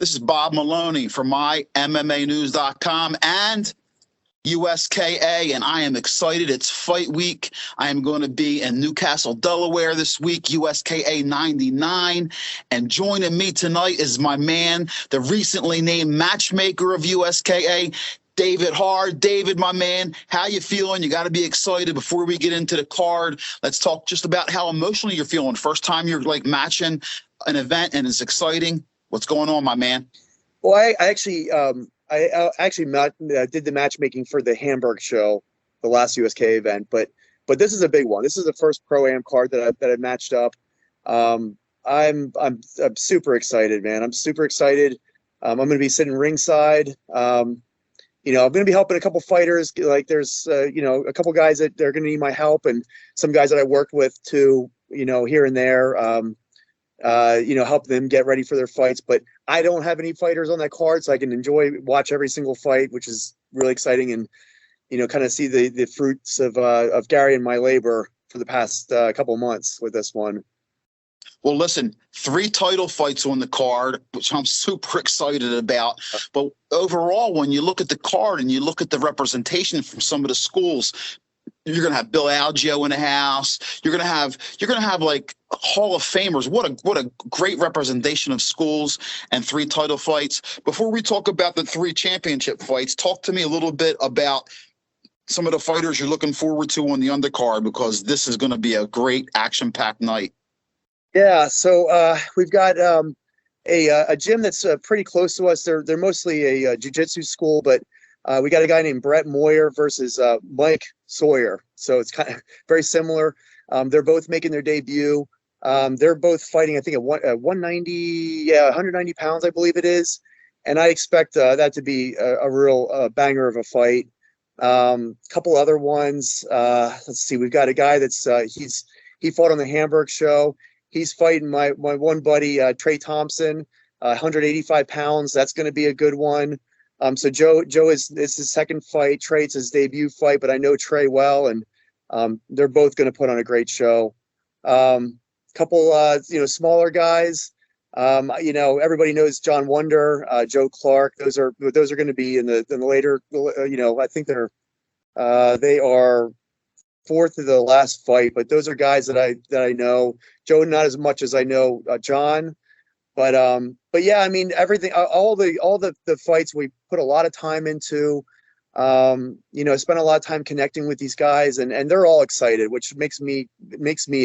This is Bob Maloney from MyMMAnews.com and USKA, and I am excited. It's fight week. I am going to be in Newcastle, Delaware this week, USKA 99. And joining me tonight is my man, the recently named matchmaker of USKA, David Harr. David, my man, how you feeling? You got to be excited. Before we get into the card, let's talk just about how emotionally you're feeling. First time you're like matching an event and it's exciting. What's going on, my man? Well, I actually did the matchmaking for the Hamburg show, the last USK event, but this is a big one. This is the first Pro-Am card that I matched up. I'm super excited, man. I'm super excited. I'm going to be sitting ringside. I'm going to be helping a couple fighters. Like there's a couple guys that are going to need my help, and some guys that I worked with too, here and there. Help them get ready for their fights. But I don't have any fighters on that card, so I can watch every single fight, which is really exciting, and kind of see the fruits of Gary and my labor for the past couple of months with this one. Well, listen, 3 title fights on the card, which I'm super excited about. But overall, when you look at the card and you look at the representation from some of the schools, you're going to have Bill Algeo in the house. You're going to have like Hall of Famers. What a great representation of schools and 3 title fights. Before we talk about the 3 championship fights, talk to me a little bit about some of the fighters you're looking forward to on the undercard, because this is going to be a great action-packed night. Yeah, so we've got a gym that's pretty close to us. They're mostly a jiu-jitsu school, but we got a guy named Brett Moyer versus Mike Sawyer. So it's kind of very similar. They're both making their debut. They're both fighting, I think, at 190 pounds, I believe it is. And I expect that to be a real banger of a fight. Couple other ones. Let's see. We've got a guy that's he fought on the Hamburg show. He's fighting my one buddy, Trey Thompson, 185 pounds. That's going to be a good one. So Joe is his second fight. Trey, it's his debut fight, but I know Trey well, and they're both going to put on a great show. Couple smaller guys. Everybody knows John Wonder, Joe Clark. Those are going to be in the later. I think they are fourth of the last fight, but those are guys that I know. Joe, not as much as I know John, but yeah, I mean, everything, all the fights we put a lot of time into. Spent a lot of time connecting with these guys, and they're all excited, which makes me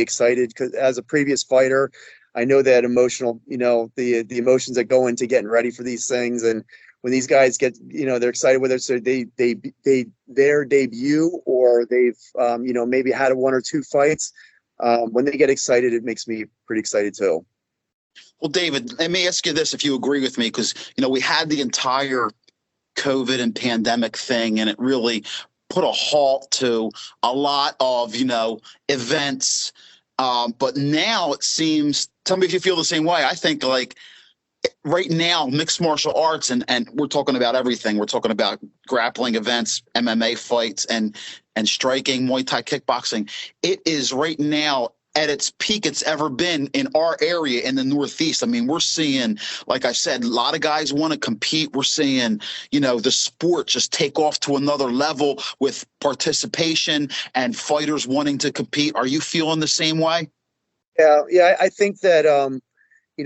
excited, because as a previous fighter, I know that emotional, the emotions that go into getting ready for these things. And when these guys get, they're excited, whether it's their debut or they've, maybe had 1 or 2 fights, when they get excited, it makes me pretty excited too. Well, David, let me ask you this, if you agree with me, because, we had the entire COVID and pandemic thing, and it really put a halt to a lot of, events. But now it seems, tell me if you feel the same way. I think like right now, mixed martial arts, and we're talking about everything. We're talking about grappling events, MMA fights, and striking, Muay Thai, kickboxing. It is right now at its peak it's ever been in our area in the Northeast. I mean, we're seeing, like I said, a lot of guys want to compete. We're seeing, the sport just take off to another level with participation and fighters wanting to compete. Are you feeling the same way? Yeah. I think that,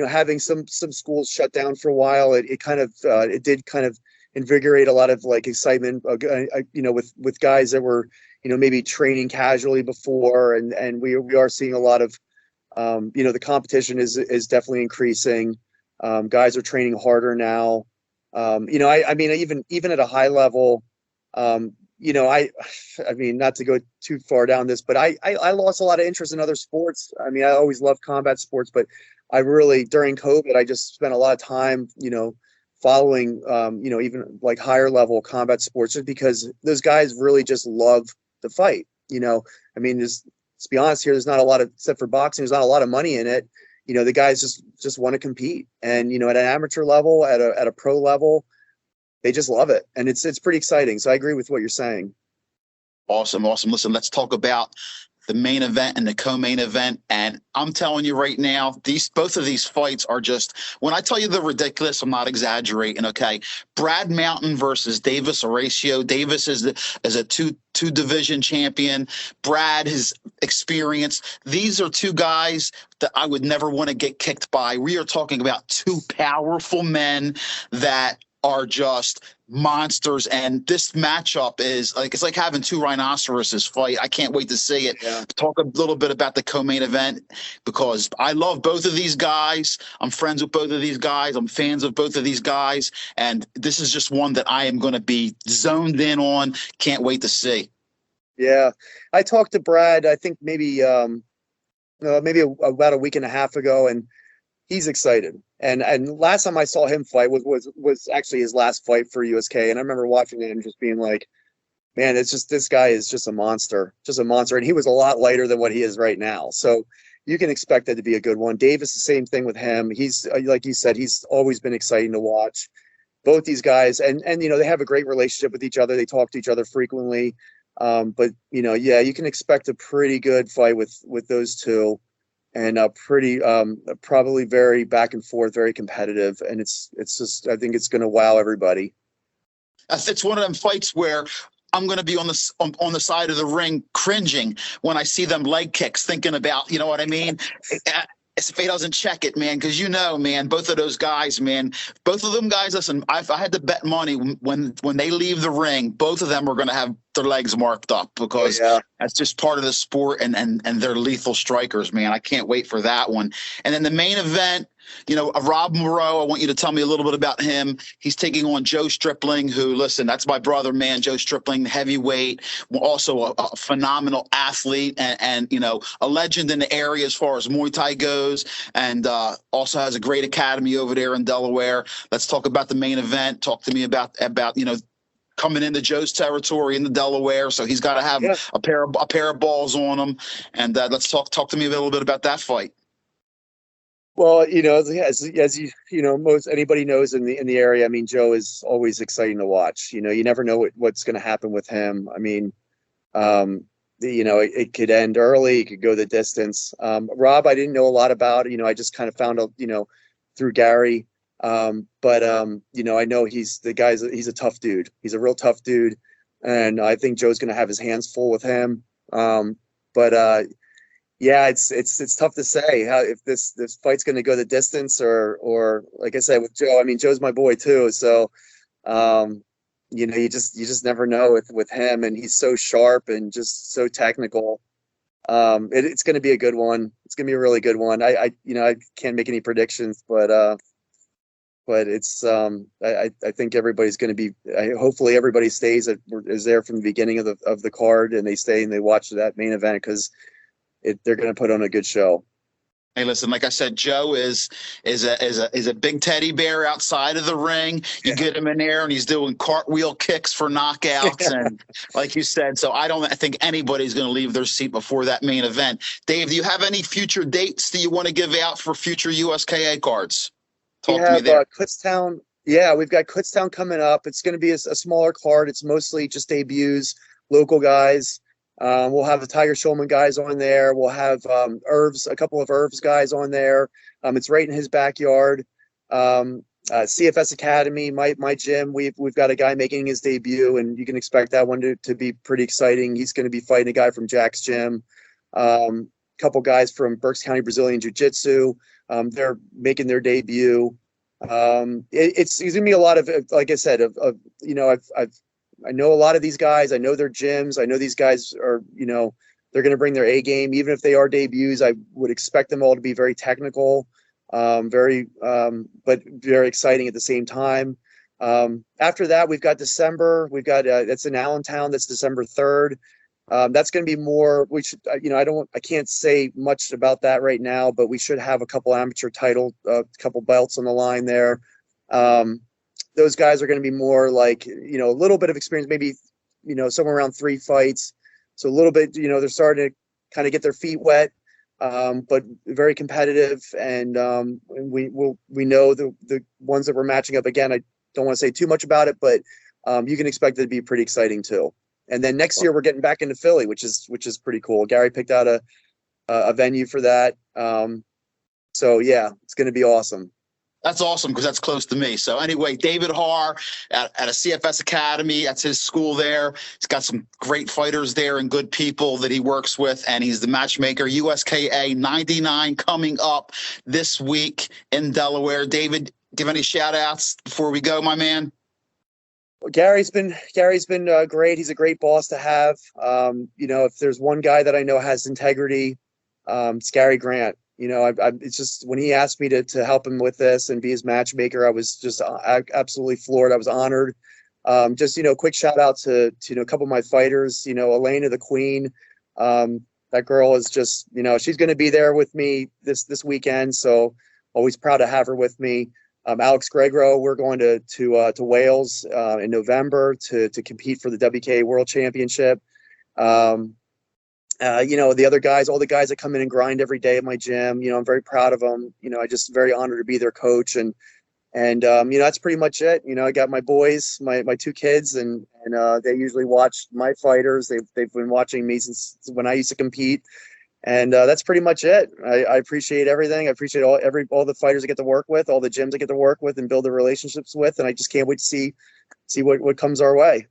having some schools shut down for a while, it did kind of invigorate a lot of like excitement, with guys that were, maybe training casually before, and we are seeing a lot of, the competition is definitely increasing. Guys are training harder now. I mean, even at a high level, I mean, not to go too far down this, but I lost a lot of interest in other sports. I mean, I always loved combat sports, but I really, during COVID, I just spent a lot of time, following, even like higher level combat sports, just because those guys really just love the fight. I mean, let's be honest here, there's not a lot of, except for boxing, there's not a lot of money in it. The guys just want to compete, and, at an amateur level, at a pro level, they just love it. And it's pretty exciting. So I agree with what you're saying. Awesome. Listen, let's talk about the main event and the co-main event. And I'm telling you right now, both of these fights are just, when I tell you they're ridiculous, I'm not exaggerating. Okay. Brad Mountain versus Davis Horatio. Davis is a two division champion. Brad has experience. These are two guys that I would never want to get kicked by. We are talking about two powerful men that are just monsters, and this matchup is like, it's like having two rhinoceroses fight. I can't wait to see it. Yeah. Talk a little bit about the co-main event, because I love both of these guys. I'm friends with both of these guys. I'm fans of both of these guys, and this is just one that I am going to be zoned in on. Can't wait to see. Yeah, I talked to Brad, I think maybe about a week and a half ago, and he's excited. And last time I saw him fight was actually his last fight for USKA. And I remember watching it and just being like, man, it's just, this guy is just a monster. And he was a lot lighter than what he is right now. So you can expect that to be a good one. Davis, the same thing with him. He's, like you said, he's always been exciting to watch. Both these guys, and they have a great relationship with each other. They talk to each other frequently. But yeah, you can expect a pretty good fight with those two. And pretty probably very back and forth, very competitive, and it's just, I think it's going to wow everybody. It's one of them fights where I'm going to be on the side of the ring cringing when I see them leg kicks, thinking about, you know what I mean? If he doesn't check it, man, because man, both of those guys, man, both of them guys, listen, if I had to bet money when they leave the ring, both of them are going to have their legs marked up, because that's just part of the sport, and they're lethal strikers, man. I can't wait for that one. And then the main event, Rob Moreau, I want you to tell me a little bit about him. He's taking on Joe Stripling, who, listen, that's my brother, man. Joe Stripling, heavyweight, also a phenomenal athlete, and a legend in the area as far as Muay Thai goes, and also has a great academy over there in Delaware. Let's talk about the main event. Talk to me about coming into Joe's territory in the Delaware, so he's got to have a pair of balls on him. And let's talk to me a little bit about that fight. Well, as most anybody knows in the area, I mean, Joe is always exciting to watch. You never know what's going to happen with him. I mean, it could end early, it could go the distance. Rob, I didn't know a lot about. I just kind of found out, through Gary. But I know he's a tough dude. He's a real tough dude, and I think Joe's going to have his hands full with him. Yeah, it's tough to say if this fight's going to go the distance, or like I said with Joe. I mean, Joe's my boy too, so you just never know with him, and he's so sharp and just so technical. It's going to be a good one. It's going to be a really good one. I can't make any predictions, but it's I think everybody's going to be. Hopefully, everybody is there from the beginning of the card, and they stay and they watch that main event, because they're going to put on a good show. Hey, listen, like I said, Joe is a big teddy bear outside of the ring. You get him in there, and he's doing cartwheel kicks for knockouts, and like you said, so I think anybody's going to leave their seat before that main event. Dave, do you have any future dates that you want to give out for future USKA cards? Talk to me there. Kutztown. Yeah, we've got Kutztown coming up. It's going to be a smaller card. It's mostly just debuts, local guys. We'll have the Tiger Schulman guys on there. We'll have a couple of Irvs guys on there. It's right in his backyard. CFS Academy, my gym. We've got a guy making his debut, and you can expect that one to be pretty exciting. He's going to be fighting a guy from Jack's gym. Couple guys from Berks County Brazilian Jiu-Jitsu. They're making their debut. It's going to be a lot of, like I said, I know a lot of these guys. I know their gyms. I know these guys are, they're going to bring their A game. Even if they are debuts, I would expect them all to be very technical, but very exciting at the same time. After that, we've got December. We've got, that's in Allentown. That's December 3rd. That's going to be more, I can't say much about that right now, but we should have a couple amateur title, a couple belts on the line there. Those guys are going to be more like, a little bit of experience, maybe, somewhere around 3 fights. So a little bit, they're starting to kind of get their feet wet, but very competitive. And we know the ones that we're matching up. Again, I don't want to say too much about it, but you can expect it to be pretty exciting too. And then next year we're getting back into Philly, which is pretty cool. Gary picked out a venue for that. So yeah, it's going to be awesome. That's awesome because that's close to me. So anyway, David Harr at a CFS Academy. That's his school there. He's got some great fighters there and good people that he works with, and he's the matchmaker. USKA 99 coming up this week in Delaware. David, give any shout outs before we go, my man? Gary's been great. He's a great boss to have. If there's one guy that I know has integrity, it's Gary Grant. It's just when he asked me to help him with this and be his matchmaker, I was just absolutely floored. I was honored. Quick shout out to a couple of my fighters. Elena the Queen. That girl is just she's going to be there with me this weekend. So always proud to have her with me. Alex Gregro, we're going to Wales in November to compete for the WKA World Championship. The other guys, all the guys that come in and grind every day at my gym, I'm very proud of them. I just very honored to be their coach. And that's pretty much it. I got my boys, my two kids, and they usually watch my fighters. They've been watching me since when I used to compete. And that's pretty much it. I appreciate everything. I appreciate all the fighters I get to work with, all the gyms I get to work with and build the relationships with. And I just can't wait to see what comes our way.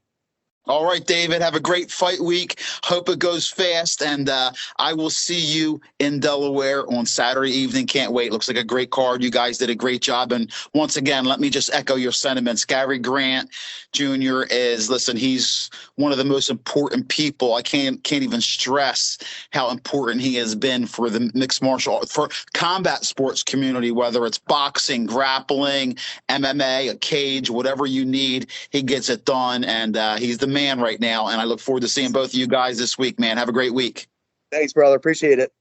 All right, David, have a great fight week. Hope it goes fast, and I will see you in Delaware on Saturday evening. Can't wait. Looks like a great card. You guys did a great job. And once again, let me just echo your sentiments. Gary Grant Jr. he's one of the most important people. I can't even stress how important he has been for the mixed martial art, for combat sports community, whether it's boxing, grappling, MMA, a cage, whatever you need, he gets it done. And he's the man right now, and I look forward to seeing both of you guys this week, man. Have a great week. Thanks, brother. Appreciate it.